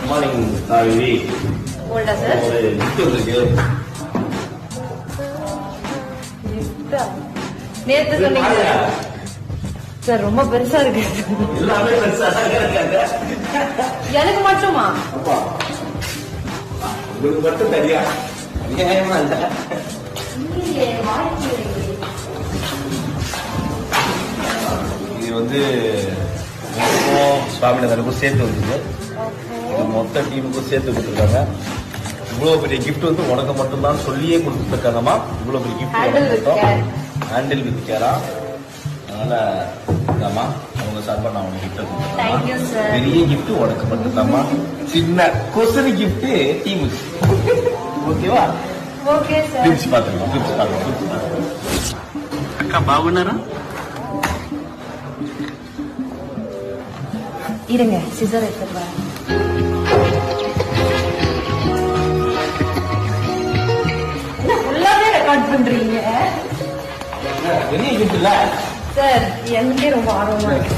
Morning Kaveri. ஓல்டா sir? ஒரு gift இருக்கு. நேத்து சொன்னீங்க சார், ரொம்ப பெருசா இருக்கு. எல்லாமே பெருசா தான் இருக்காங்க. எனக்கு மட்டுமா? அப்பா உங்களுக்கு மட்டும் தெரியா? நியாயமா இல்ல. இது வந்து சுவாமிநாதனுக்கும் சேர்த்து வந்துருக்கு. இது மொத்த டீமுக்கும் சேர்த்து கொடுத்துருக்காங்க. இவ்வளவு பெரிய கிஃப்ட் வந்து உனக்கு மட்டும்தான் சொல்லியே கொடுத்துருக்காங்கம்மா. இவ்வளவு பெரிய கிஃப்ட் ஹேண்டில் வித் கேரா. அதனால இதாம்மா அவங்க சார்பா நான் உனக்கு கிஃப்ட் கொடுத்துருக்கேன். பெரிய கிஃப்ட் உனக்கு மட்டும்தாம்மா. சின்ன கொசரி கிஃப்ட் டீமுக்கு. ஓகேவா? Okay sir. கிஃப்ட்ஸ் பாத்துக்கலாம். கிஃப்ட்ஸ் பாத்துக்கலாம். அக்கா பாகுனாரா? இருங்க, சிசர் எடுத்துட்டு வரேன். என்ன ஃபுல்லாவே ரெக்கார்ட் பண்றீங்க? பெரிய கிஃப்ட் இல்ல சார்? எனக்கே ரொம்ப ஆர்வமா இருக்கு.